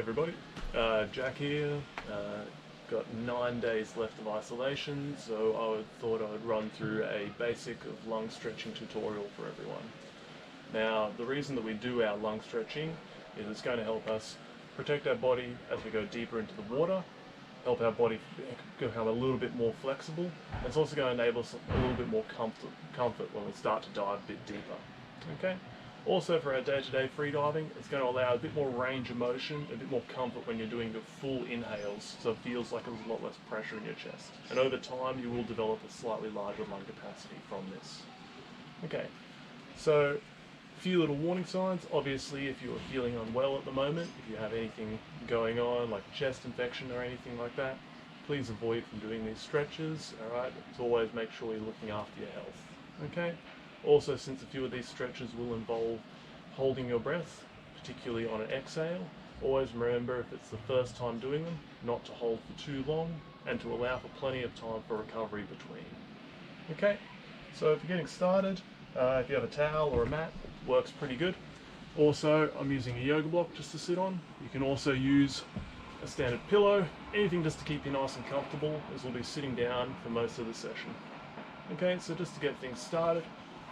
everybody, Jack here. Got 9 days left of isolation, so thought I would run through a basic of lung stretching tutorial for everyone. Now, the reason that we do our lung stretching is it's going to help us protect our body as we go deeper into the water, help our body become a little bit more flexible, and it's also going to enable us a little bit more comfort when we start to dive a bit deeper. Okay. Also, for our day-to-day freediving, it's going to allow a bit more range of motion, a bit more comfort when you're doing the full inhales, so it feels like there's a lot less pressure in your chest. And over time, you will develop a slightly larger lung capacity from this. Okay, so a few little warning signs. Obviously, if you're feeling unwell at the moment, if you have anything going on, like a chest infection or anything like that, please avoid from doing these stretches, alright? It's always make sure you're looking after your health, okay? Also, since a few of these stretches will involve holding your breath, particularly on an exhale, always remember if it's the first time doing them, not to hold for too long and to allow for plenty of time for recovery between. Okay, so if you're getting started, if you have a towel or a mat, works pretty good. Also, I'm using a yoga block just to sit on. You can also use a standard pillow, anything just to keep you nice and comfortable, as we'll be sitting down for most of the session. Okay, so just to get things started,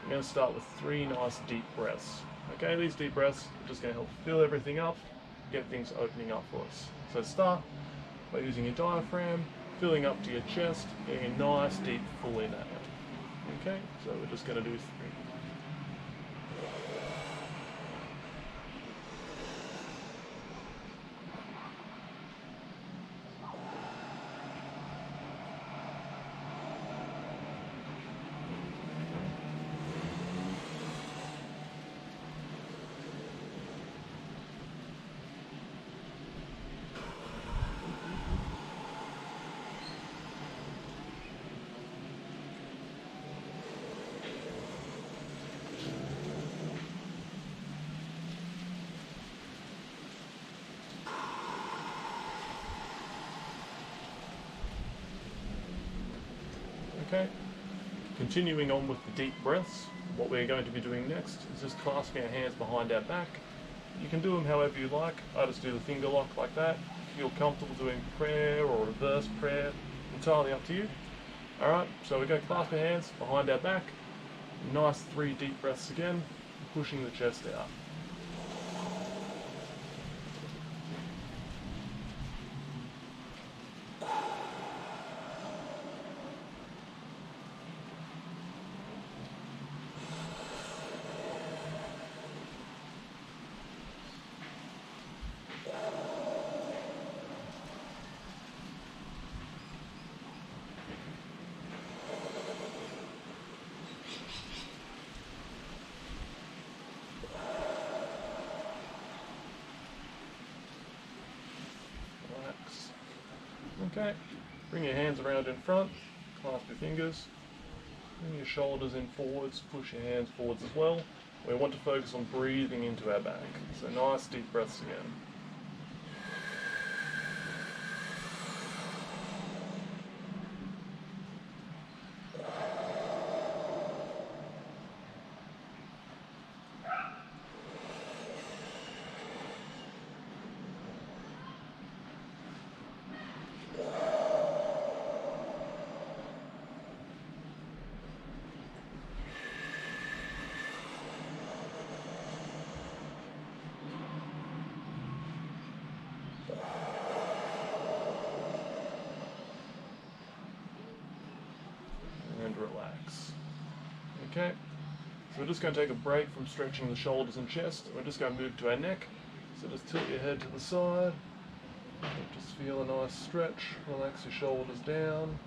I'm going to start with 3 nice deep breaths. Okay, these deep breaths are just going to help fill everything up, get things opening up for us. So start by using your diaphragm, filling up to your chest, getting a nice deep full inhale. Okay, so we're just going to do 3. Okay, continuing on with the deep breaths, what we're going to be doing next is just clasping our hands behind our back. You can do them however you like. I just do the finger lock like that. If you're comfortable doing prayer or reverse prayer, entirely up to you. Alright, so we're going to clasp our hands behind our back. Nice 3 deep breaths again, pushing the chest out. Okay, bring your hands around in front, clasp your fingers, bring your shoulders in forwards, push your hands forwards as well. We want to focus on breathing into our back, so nice deep breaths again. And relax. Okay, so we're just going to take a break from stretching the shoulders and chest. We're just going to move to our neck. So just tilt your head to the side. Just feel a nice stretch. Relax your shoulders down.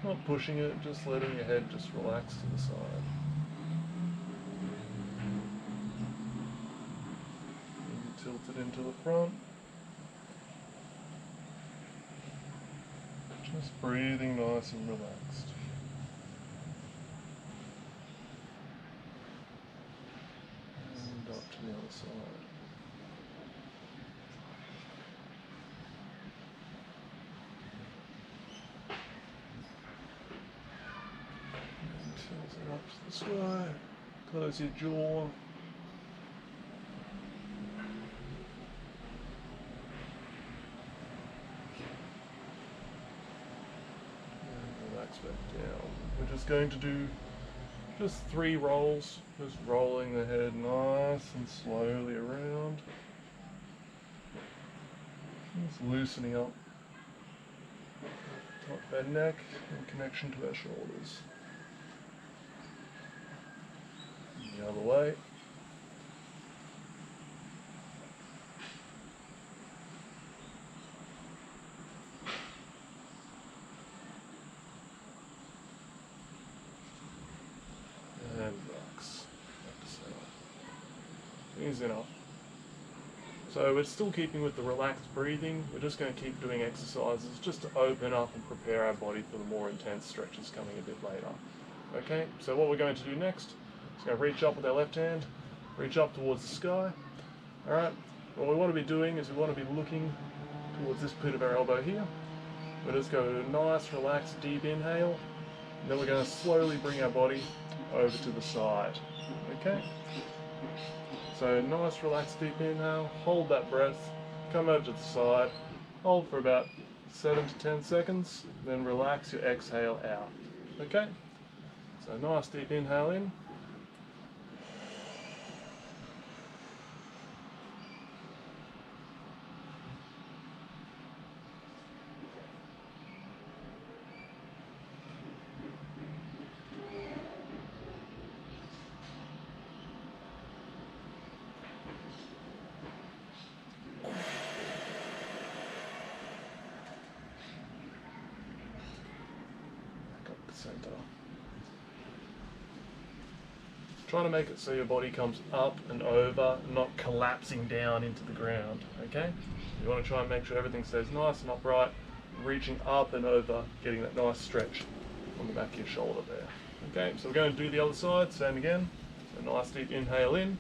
Not pushing it, just letting your head just relax to the side. Maybe tilt it into the front. Just breathing nice and relaxed. And up to the other side. And tilt it up to the sky. Close your jaw. legs back down. We're just going to do just 3 rolls, just rolling the head nice and slowly around. Just loosening up top of our neck in connection to our shoulders. The other way. And relax. Easy enough. So we're still keeping with the relaxed breathing. We're just going to keep doing exercises just to open up and prepare our body for the more intense stretches coming a bit later. Okay, so what we're going to do next is going to reach up with our left hand, reach up towards the sky. Alright, what we want to be doing is we want to be looking towards this pit of our elbow here. We're just going to do a nice, relaxed, deep inhale, and then we're going to slowly bring our body over to the side. Okay? So nice, relaxed, deep inhale, hold that breath, come over to the side, hold for about 7 to 10 seconds, then relax your exhale out. Okay? So nice, deep inhale in. Center. Trying to make it so your body comes up and over, not collapsing down into the ground, okay? You want to try and make sure everything stays nice and upright, reaching up and over, getting that nice stretch on the back of your shoulder there. Okay, so we're going to do the other side, same again. So nice deep inhale in.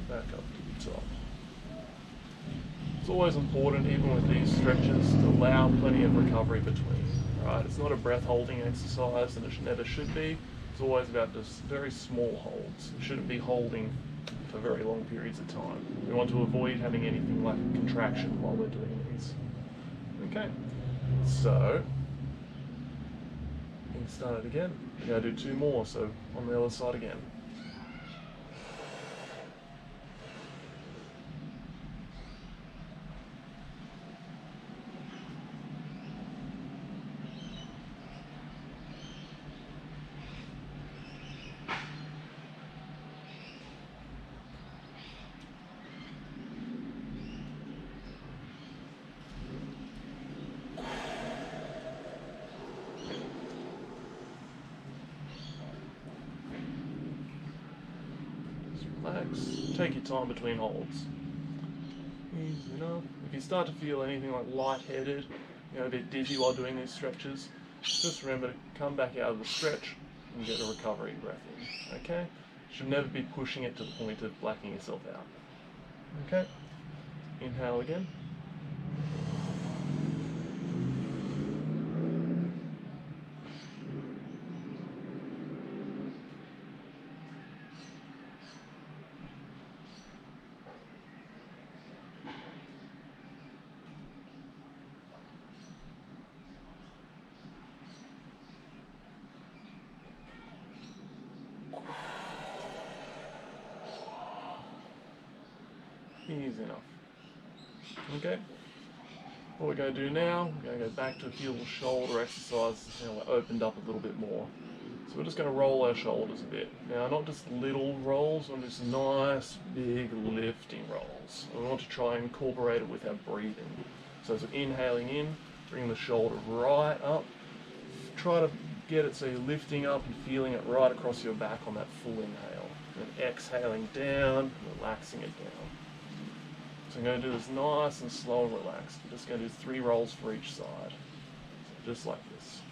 Back up to the top. It's always important, even with these stretches, to allow plenty of recovery between. Right? It's not a breath holding exercise, and it never should be. It's always about just very small holds. You shouldn't be holding for very long periods of time. We want to avoid having anything like a contraction while we're doing these. Okay, so we can start it again. We're going to do 2 more, so on the other side again. Relax. Take your time between holds. Easy enough. If you start to feel anything like lightheaded, a bit dizzy while doing these stretches, just remember to come back out of the stretch and get a recovery breath in. Okay? You should never be pushing it to the point of blacking yourself out. Okay? Inhale again. Easy enough. Okay, what we're going to do now, we're going to go back to a few little shoulder exercises. Now we're opened up a little bit more. So we're just going to roll our shoulders a bit. Now not just little rolls, but just nice big lifting rolls. We want to try and incorporate it with our breathing. So as we're inhaling in, bring the shoulder right up. Try to get it so you're lifting up and feeling it right across your back on that full inhale. And exhaling down, relaxing it down. So I'm going to do this nice and slow and relaxed. I'm just going to do 3 rolls for each side. So just like this.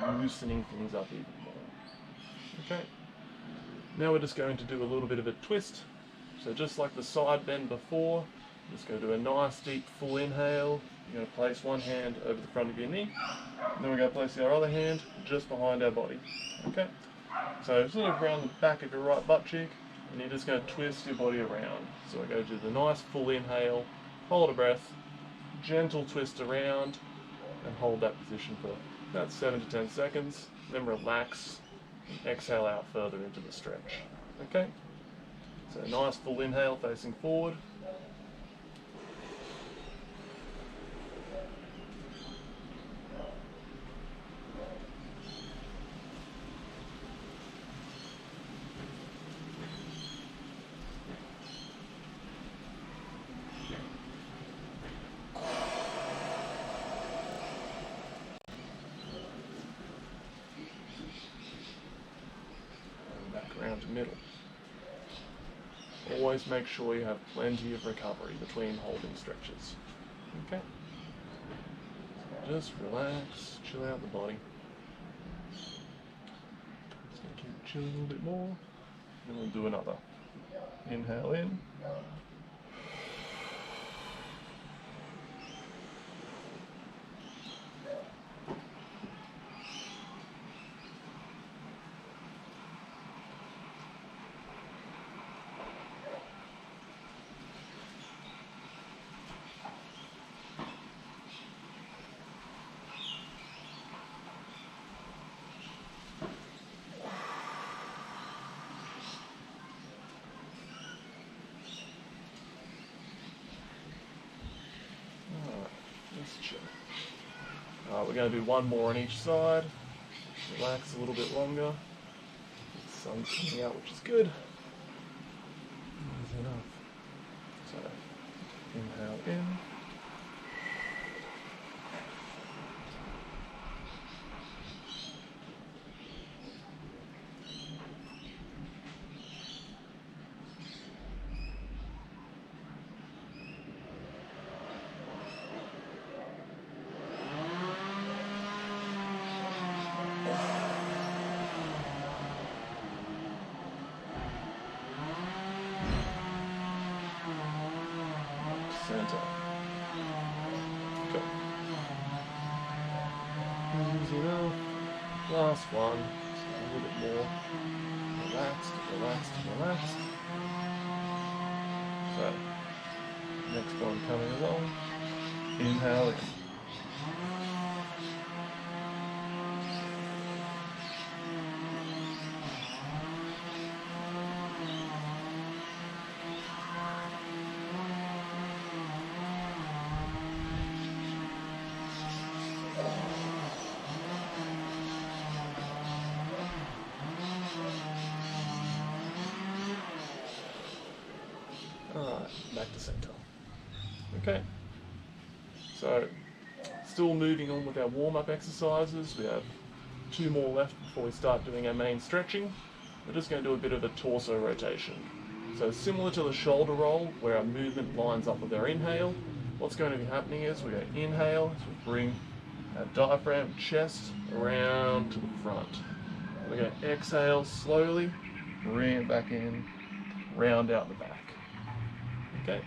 loosening things up even more. Okay, now we're just going to do a little bit of a twist. So just like the side bend before, just go to a nice deep full inhale. You're going to place one hand over the front of your knee, and then we're going to place our other hand just behind our body. Okay, so sort of around the back of your right butt cheek, and you're just going to twist your body around. So we're going to do the nice full inhale, hold a breath, gentle twist around, and hold that position for about 7 to 10 seconds, then relax and exhale out further into the stretch. Okay? So nice full inhale facing forward. Around to middle. Always make sure you have plenty of recovery between holding stretches. Okay? So just relax, chill out the body. Just gonna keep it chilling a little bit more. Then we'll do another. Inhale in. Chill. We're going to do one more on each side. Relax a little bit longer. The sun's coming out, which is good. Easy enough. So, inhale in. Center. Go. Easy enough. Last one. Just a little bit more. Relaxed, relaxed, relaxed. So, next one coming along. Inhale in. Alright, back to center. Okay, so still moving on with our warm-up exercises. We have 2 more left before we start doing our main stretching. We're just going to do a bit of a torso rotation. So similar to the shoulder roll, where our movement lines up with our inhale, what's going to be happening is we're going to inhale, so we bring our diaphragm, chest around to the front. We're going to exhale slowly, bring it back in, round out the back. Okay,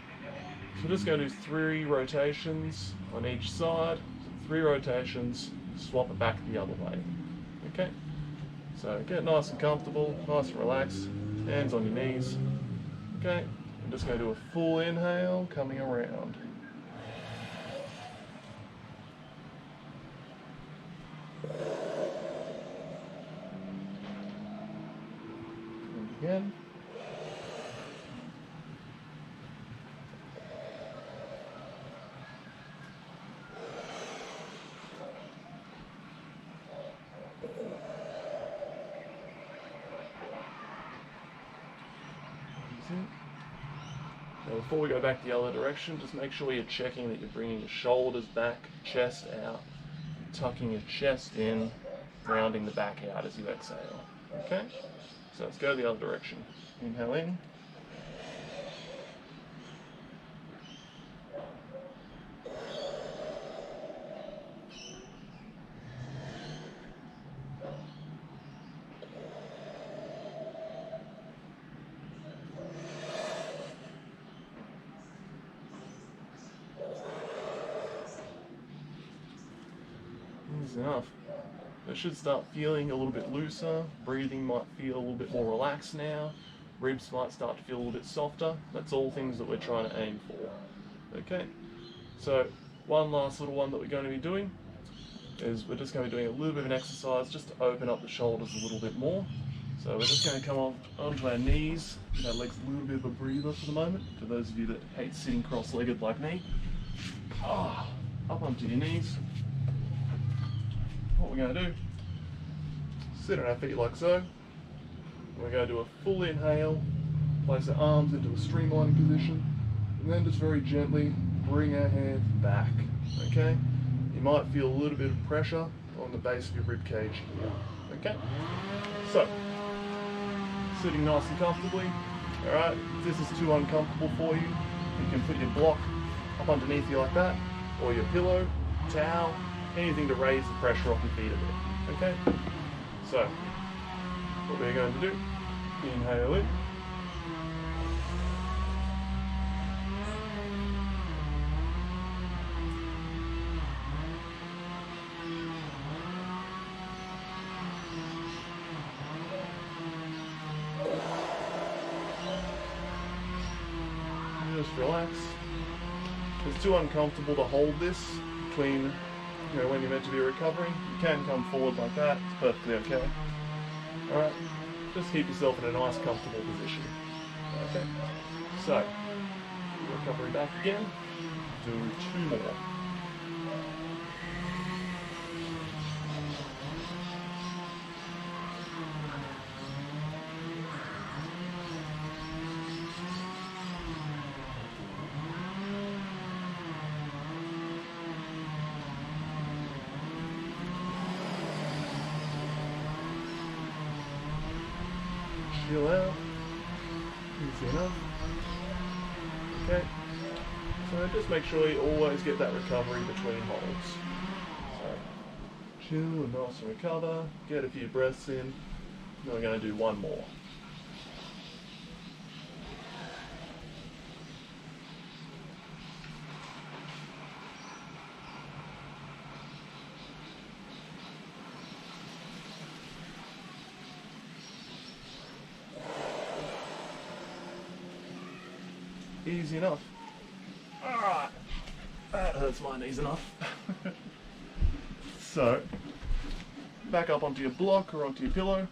so we're just going to do 3 rotations on each side. So 3 rotations, swap it back the other way. Okay, so get nice and comfortable, nice and relaxed, hands on your knees. Okay, I'm just going to do a full inhale coming around. And again. Now before we go back the other direction, just make sure you're checking that you're bringing your shoulders back, chest out, tucking your chest in, rounding the back out as you exhale. Okay? So let's go the other direction. Inhale in. enough. It should start feeling a little bit looser. Breathing might feel a little bit more relaxed now. Ribs might start to feel a little bit softer. That's all things that we're trying to aim for. Okay, so one last little one that we're going to be doing is we're just going to be doing a little bit of an exercise just to open up the shoulders a little bit more. So we're just going to come onto our knees, give our legs a little bit of a breather for the moment, for those of you that hate sitting cross-legged like me. Up onto your knees. What we're going to do, sit on our feet like so. We're going to do a full inhale, place our arms into a streamlining position, and then just very gently bring our hands back, okay? You might feel a little bit of pressure on the base of your rib cage here, okay? So, sitting nice and comfortably, all right? If this is too uncomfortable for you, you can put your block up underneath you like that, or your pillow, towel, anything to raise the pressure off your feet a bit, okay? So, what we're going to do, inhale in. Just relax. If it's too uncomfortable to hold this between, when you're meant to be recovering, you can come forward like that. It's perfectly okay. Alright, just keep yourself in a nice comfortable position. Okay, so, recovery back again. Do 2 more. Chill out, easy enough. Okay, so just make sure you always get that recovery between holds. So, chill and nice and recover, get a few breaths in, then we're going to do 1 more. Easy enough. Alright, that hurts my knees enough. So, back up onto your block or onto your pillow.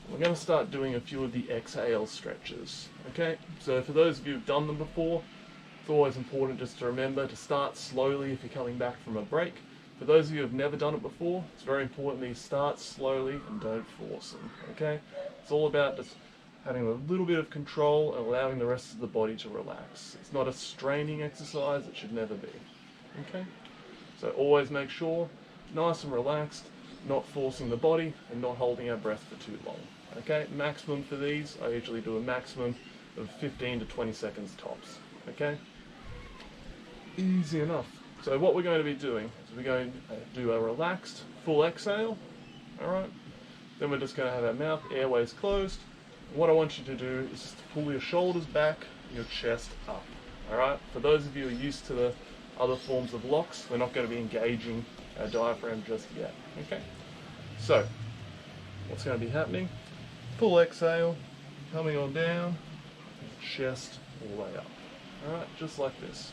We're going to start doing a few of the exhale stretches, okay? So for those of you who've done them before, it's always important just to remember to start slowly if you're coming back from a break. For those of you who have never done it before, it's very important that you start slowly and don't force them, okay? It's all about just having a little bit of control and allowing the rest of the body to relax. It's not a straining exercise, it should never be, okay? So always make sure, nice and relaxed, not forcing the body and not holding our breath for too long, okay? Maximum for these, I usually do a maximum of 15 to 20 seconds tops, okay? Easy enough. So what we're going to be doing is we're going to do a relaxed full exhale, alright? Then we're just going to have our mouth, airways closed. What I want you to do is just pull your shoulders back, your chest up, alright? For those of you who are used to the other forms of locks, we're not going to be engaging our diaphragm just yet, okay? So, what's going to be happening? Full exhale, coming on down, chest all the way up, alright? Just like this.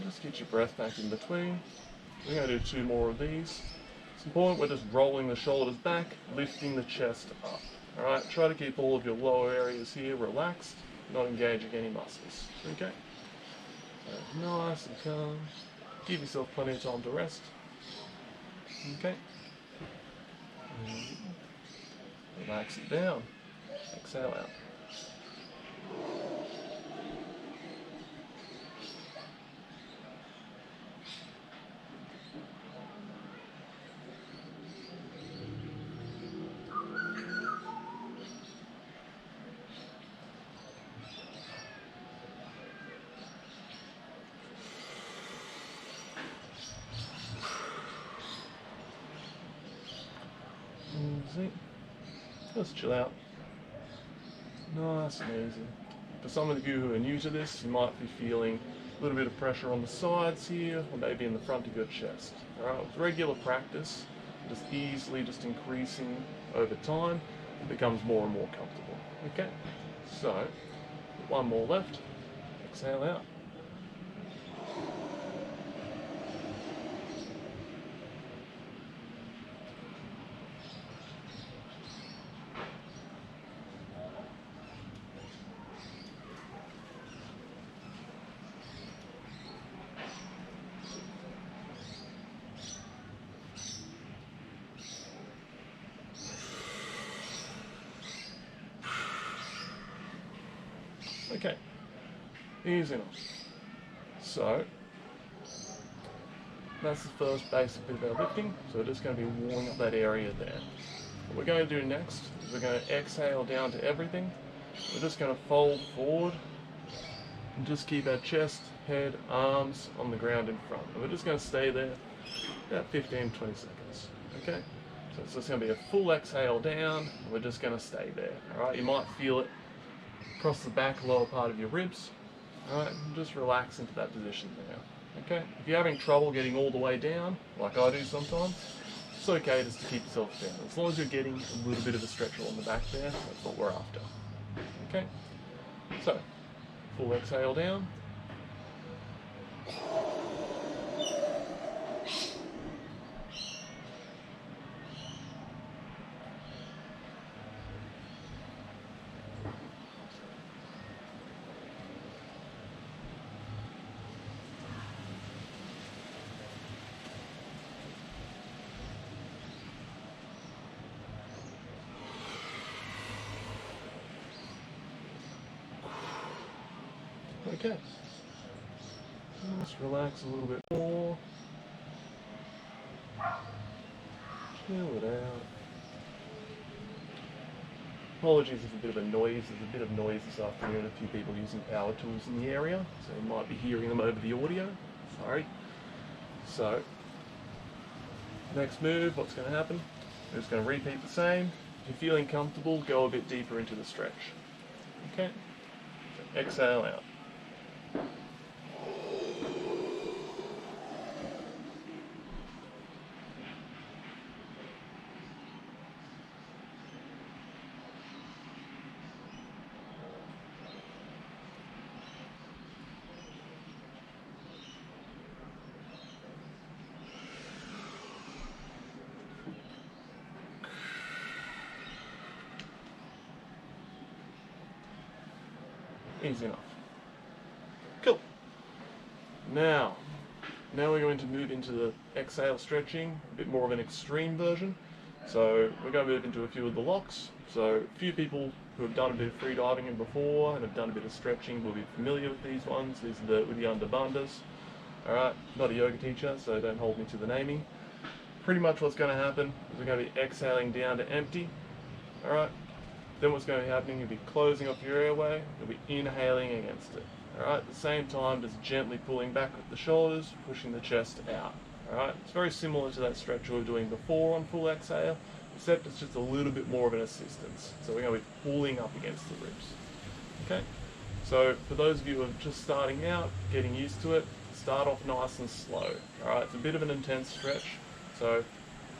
Just get your breath back in between. We're going to do 2 more of these. It's important we're just rolling the shoulders back, lifting the chest up. Alright, try to keep all of your lower areas here relaxed, not engaging any muscles. Okay? So nice and calm. Give yourself plenty of time to rest. Okay? And relax it down. Exhale out. See? Just chill out. Nice and easy. For some of you who are new to this, you might be feeling a little bit of pressure on the sides here, or maybe in the front of your chest. Alright, with regular practice, just easily just increasing over time, it becomes more and more comfortable. Okay, so one more left. Exhale out. Okay, easy enough. So, that's the first basic bit of our lifting. So we're just going to be warming up that area there. What we're going to do next is we're going to exhale down to everything. We're just going to fold forward and just keep our chest, head, arms on the ground in front. And we're just going to stay there about 15-20 seconds. Okay? So it's just going to be a full exhale down, and we're just going to stay there. Alright, you might feel it across the back, lower part of your ribs. Alright, just relax into that position there. Okay, if you're having trouble getting all the way down, like I do sometimes, it's okay just to keep yourself down. As long as you're getting a little bit of a stretch along the back there, that's what we're after. Okay, so full exhale down. Okay, just relax a little bit more, chill it out. Apologies if a bit of a noise, there's a bit of noise this afternoon, a few people using power tools in the area, so you might be hearing them over the audio, sorry. So, next move, what's going to happen? We're just going to repeat the same. If you're feeling comfortable, go a bit deeper into the stretch. Okay, so exhale out. Easy enough. Cool. Now we're going to move into the exhale stretching, a bit more of an extreme version. So we're going to move into a few of the locks. So a few people who have done a bit of free diving before and have done a bit of stretching will be familiar with these ones. These are with the underbunders. Alright, not a yoga teacher, so don't hold me to the naming. Pretty much what's going to happen is we're going to be exhaling down to empty. Alright. Then what's going to be happening, you'll be closing off your airway, you'll be inhaling against it. Alright, at the same time, just gently pulling back with the shoulders, pushing the chest out. Alright, it's very similar to that stretch we were doing before on full exhale, except it's just a little bit more of an assistance. So we're going to be pulling up against the ribs. Okay, so for those of you who are just starting out, getting used to it, start off nice and slow. Alright, it's a bit of an intense stretch, so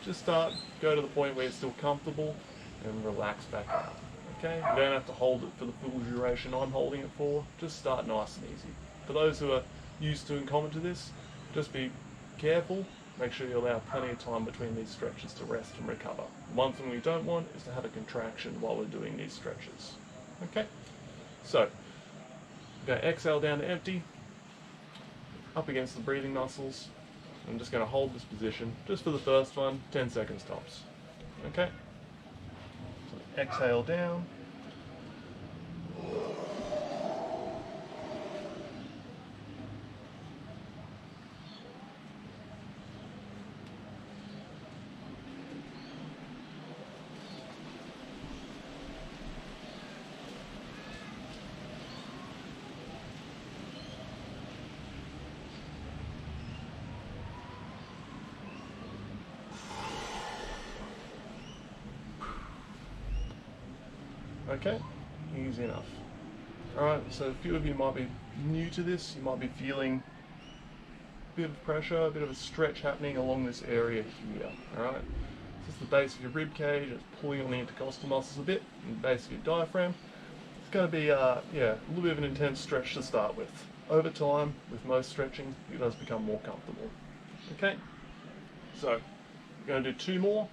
just go to the point where you're still comfortable and relax back out. Okay, you don't have to hold it for the full duration I'm holding it for, just start nice and easy. For those who are used to and common to this, just be careful, make sure you allow plenty of time between these stretches to rest and recover. One thing we don't want is to have a contraction while we're doing these stretches. Okay, so we're going to exhale down to empty, up against the breathing muscles. I'm just going to hold this position just for the first one, 10 seconds tops. Okay, so exhale down. Okay, easy enough. Alright, so a few of you might be new to this, you might be feeling a bit of pressure, a bit of a stretch happening along this area here. Alright, this is the base of your rib cage, it's pulling on the intercostal muscles a bit, and the base of your diaphragm. It's going to be a little bit of an intense stretch to start with. Over time, with most stretching, it does become more comfortable. Okay, so we're going to do 2 more.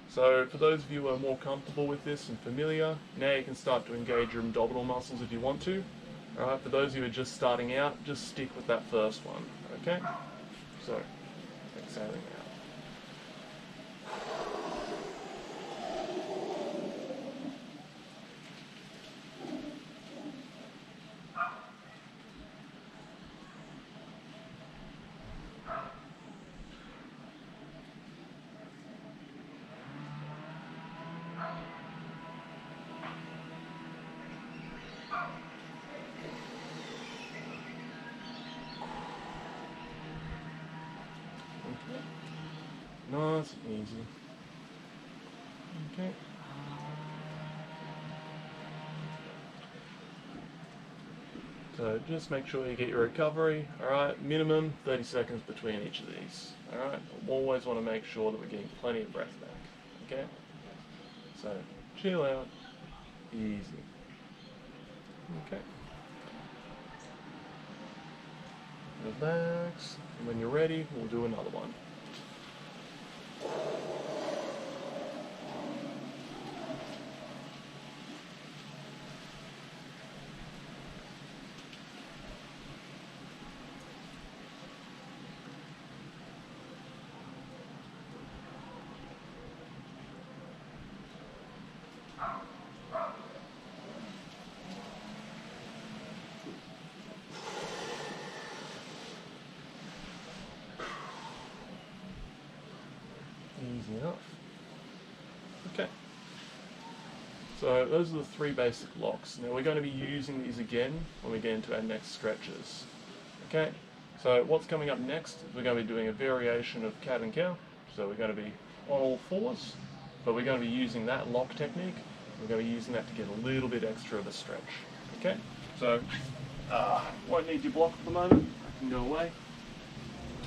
So for those of you who are more comfortable with this and familiar, now you can start to engage your abdominal muscles if you want to. Alright, for those of you who are just starting out, just stick with that first one. Okay, so exhaling out. Nice and easy. Okay. So just make sure you get your recovery. Alright, minimum 30 seconds between each of these. Alright, always want to make sure that we're getting plenty of breath back. Okay? So chill out, easy. Okay. Relax, and when you're ready, we'll do another one. Easy enough. Okay. So those are the 3 basic locks. Now we're going to be using these again when we get into our next stretches. Okay. So what's coming up next is we're going to be doing a variation of cat and cow. So we're going to be on all 4s, but we're going to be using that lock technique. We're going to be using that to get a little bit extra of a stretch. Okay. So won't need your block at the moment. I can go away.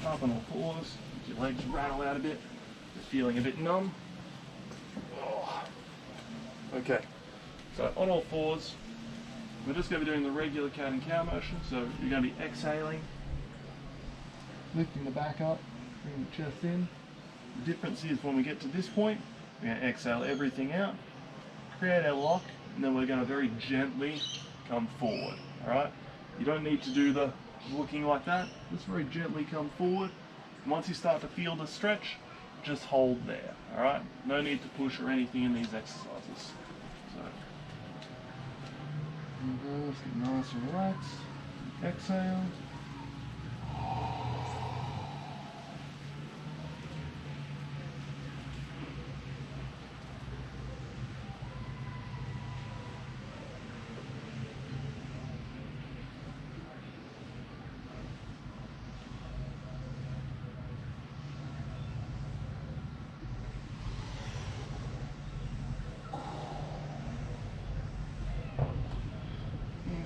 Up on all 4s. Your legs rattle out a bit. You're feeling a bit numb. Oh. Okay, so on all 4s, we're just going to be doing the regular cat and cow motion. So you're going to be exhaling, lifting the back up, bringing the chest in. The difference is when we get to this point, we're going to exhale everything out, create our lock, and then we're going to very gently come forward. Alright, you don't need to do the looking like that, just very gently come forward. And once you start to feel the stretch, just hold there, alright? No need to push or anything in these exercises. So, let's get nice and relaxed. Exhale.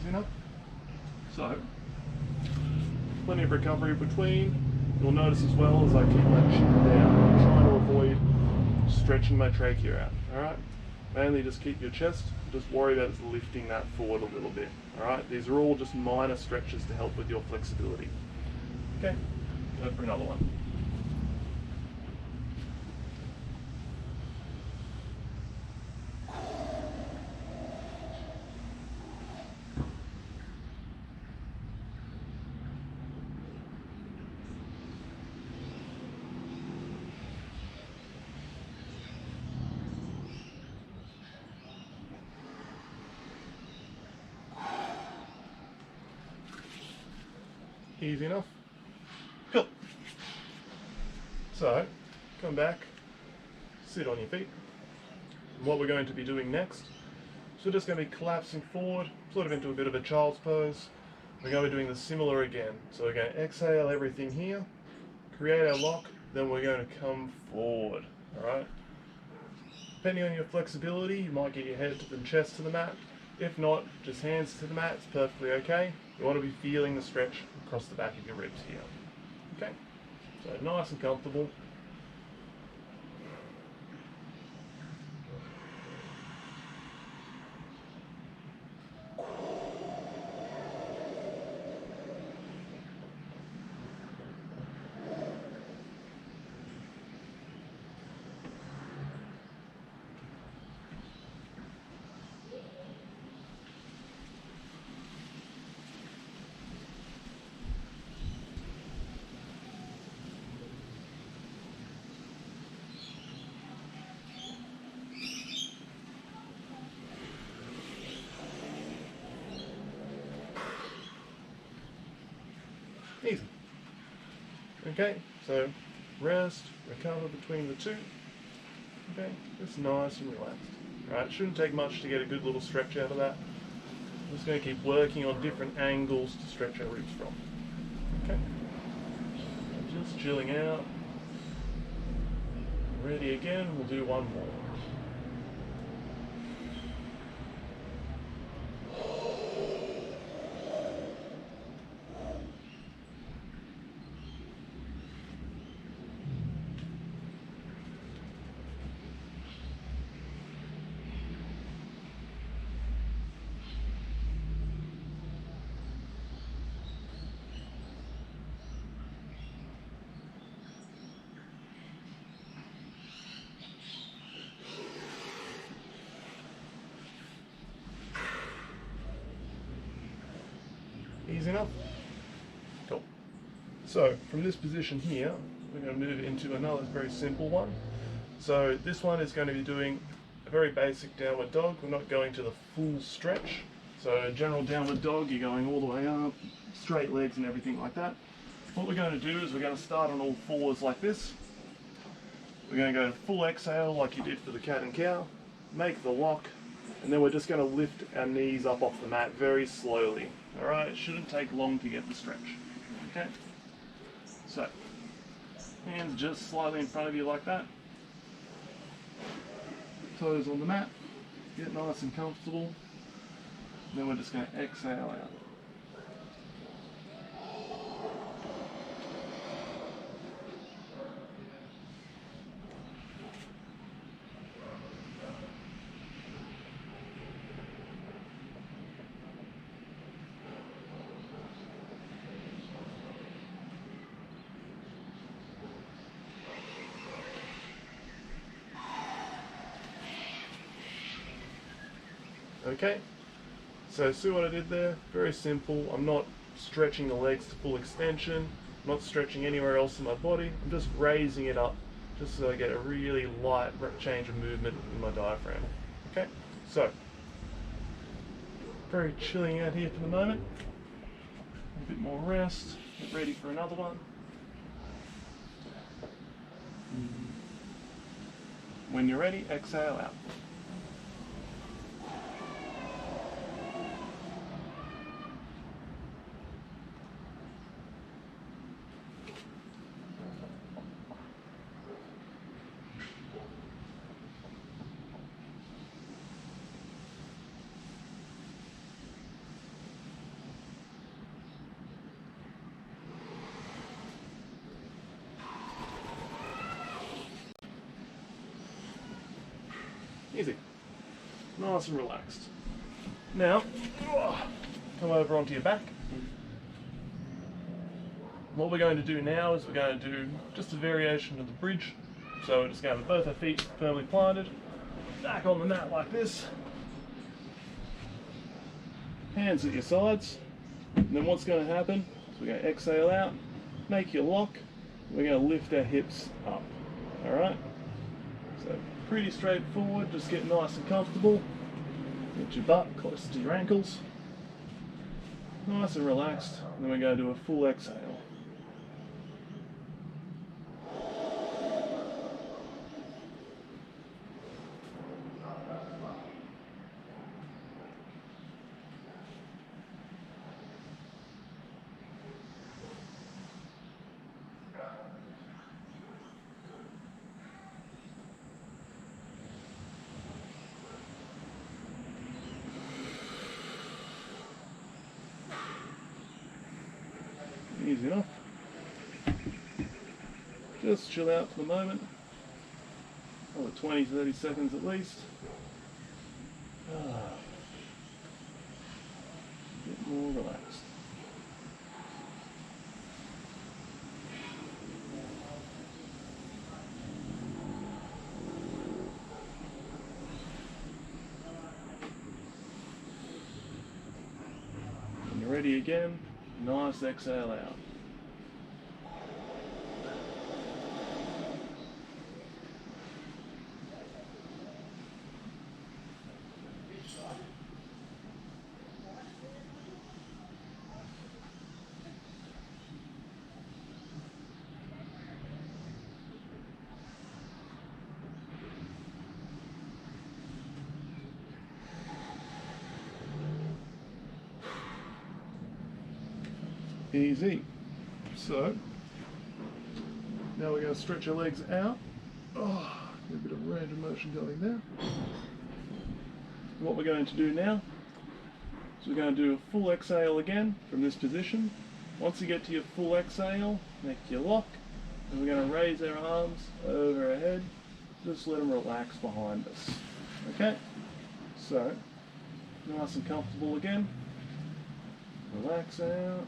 Enough. So, plenty of recovery between. You'll notice as well as I keep my chin down, I'm trying to avoid stretching my trachea out. Alright? Mainly just keep your chest, just worry about lifting that forward a little bit. Alright? These are all just minor stretches to help with your flexibility. Okay, go for another one. Easy enough. Cool. So, come back, sit on your feet. And what we're going to be doing next, so we're just going to be collapsing forward, sort of into a bit of a child's pose. We're going to be doing the similar again. So we're going to exhale everything here, create our lock, then we're going to come forward. Alright? Depending on your flexibility, you might get your head and chest to the mat. If not, just hands to the mat, it's perfectly okay. You want to be feeling the stretch across the back of your ribs here. Okay, so nice and comfortable. Easy. Okay, so rest, recover between the two. Okay, just nice and relaxed. Alright, shouldn't take much to get a good little stretch out of that. I'm just going to keep working on different angles to stretch our ribs from. Okay, just chilling out. Ready again, we'll do one more. Easy enough? Cool. So from this position here, we're going to move into another very simple one. So this one is going to be doing a very basic downward dog. We're not going to the full stretch. So general downward dog, you're going all the way up, straight legs and everything like that. What we're going to do is we're going to start on all fours like this. We're going to go full exhale like you did for the cat and cow, make the lock, and then we're just going to lift our knees up off the mat very slowly. Alright, it shouldn't take long to get the stretch. Okay? So, hands just slightly in front of you like that. Toes on the mat. Get nice and comfortable. Then we're just going to exhale out. Okay, so see what I did there? Very simple. I'm not stretching the legs to full extension, I'm not stretching anywhere else in my body, I'm just raising it up just so I get a really light change of movement in my diaphragm. Okay, so very chilling out here for the moment. A bit more rest, get ready for another one. When you're ready, exhale out. Easy. Nice and relaxed. Now, come over onto your back. What we're going to do now is we're going to do just a variation of the bridge. So we're just going to have both our feet firmly planted, back on the mat like this. Hands at your sides. And then what's going to happen is we're going to exhale out, make your lock, we're going to lift our hips up. Alright? So pretty straightforward, just get nice and comfortable. Get your butt close to your ankles. Nice and relaxed. And then we're going to do a full exhale. easy enough. Just chill out for the moment. Another 20-30 seconds at least. A bit more relaxed. When you're ready again, nice exhale out. Easy. So, now we're going to stretch our legs out. Oh, a bit of range of motion going there. What we're going to do now is we're going to do a full exhale again from this position. Once you get to your full exhale, make your lock, and we're going to raise our arms over our head. Just let them relax behind us. Okay? So, nice and comfortable again. Relax out.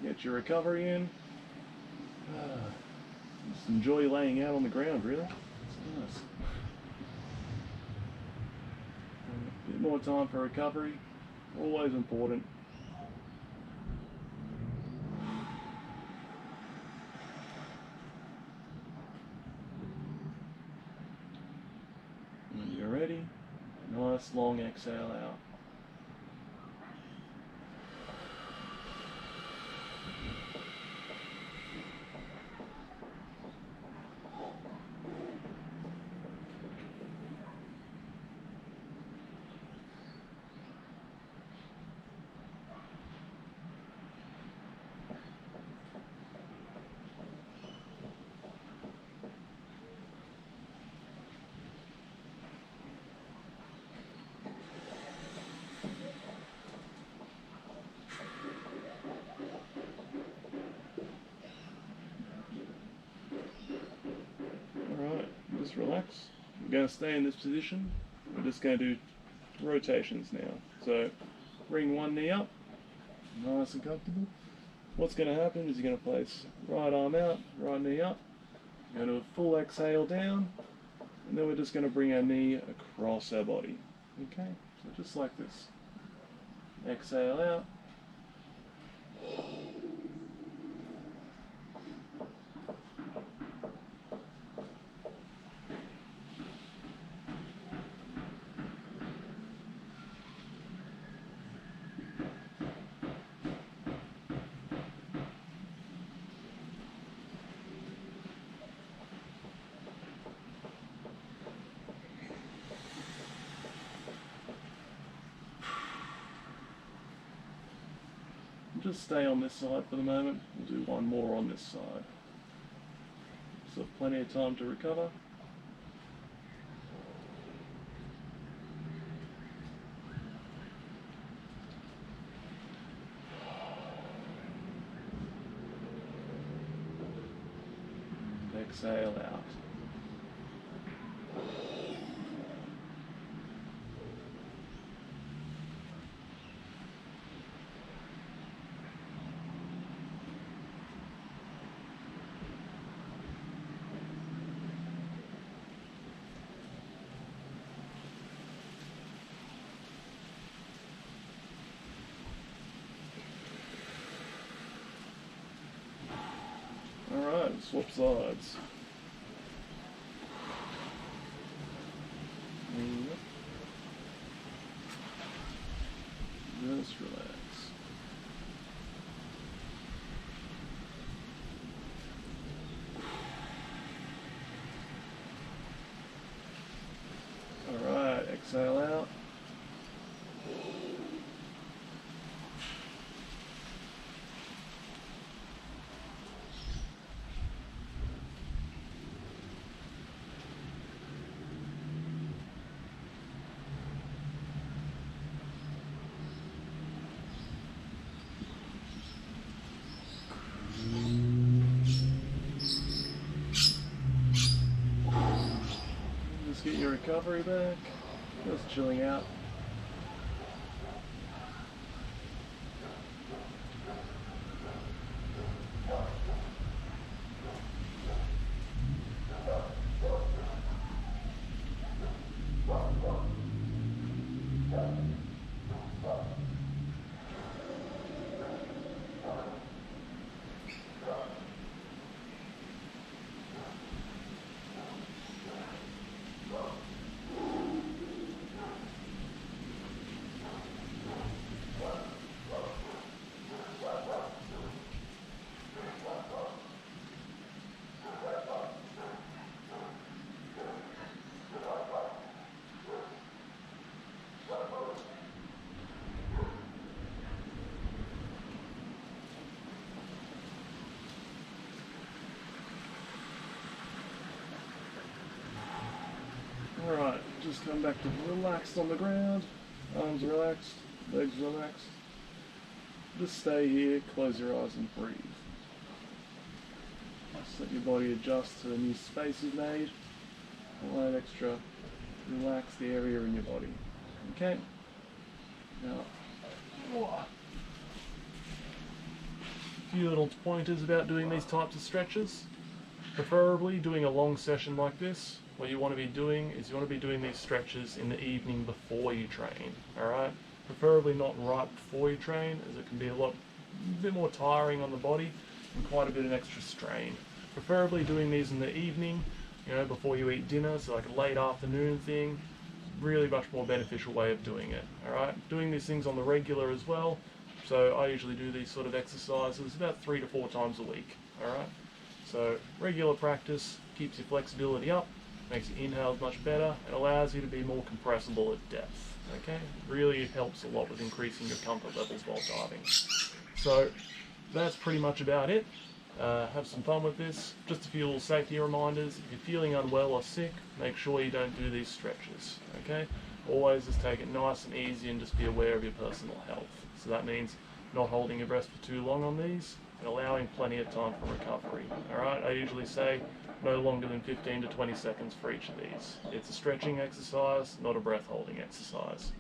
Get your recovery in. Just enjoy laying out on the ground, really. It's nice. A bit more time for recovery, always important. When you're ready, nice long exhale out. Just relax. We're going to stay in this position. We're just going to do rotations now. So bring one knee up, nice and comfortable. What's going to happen is you're going to place right arm out, right knee up. You're going to do a full exhale down, and then we're just going to bring our knee across our body. Okay, so just like this. Exhale out. Just stay on this side for the moment. We'll do one more on this side. So plenty of time to recover. And exhale out. swap sides. Yep. Just relax. Alright, exhale out. Just get your recovery back. Just chilling out. Alright, just come back to relaxed on the ground, arms relaxed, legs relaxed. Just stay here, close your eyes and breathe. Just let your body adjust to the new space you've made. Allow that extra relaxed area in your body. Okay? Now, a few little pointers about doing these types of stretches. Preferably doing a long session like this. What you want to be doing is you want to be doing these stretches in the evening before you train, alright? Preferably not right before you train, as it can be a bit more tiring on the body and quite a bit of extra strain. Preferably doing these in the evening, before you eat dinner, so like a late afternoon thing. Really much more beneficial way of doing it, alright? Doing these things on the regular as well, so I usually do these sort of exercises about 3 to 4 times a week, alright? So regular practice keeps your flexibility up, makes your inhales much better, and allows you to be more compressible at depth, okay? Really helps a lot with increasing your comfort levels while diving. So that's pretty much about it. Have some fun with this. Just a few little safety reminders. If you're feeling unwell or sick, make sure you don't do these stretches, okay? Always just take it nice and easy and just be aware of your personal health. So that means not holding your breath for too long on these and allowing plenty of time for recovery, alright? I usually say no longer than 15 to 20 seconds for each of these. It's a stretching exercise, not a breath holding exercise.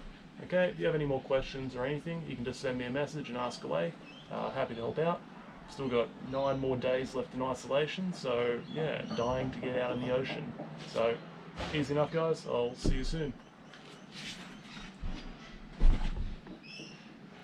Okay, if you have any more questions or anything, you can just send me a message and ask away. Happy to help out. Still got 9 more days left in isolation, so yeah, dying to get out in the ocean. So, easy enough guys, I'll see you soon.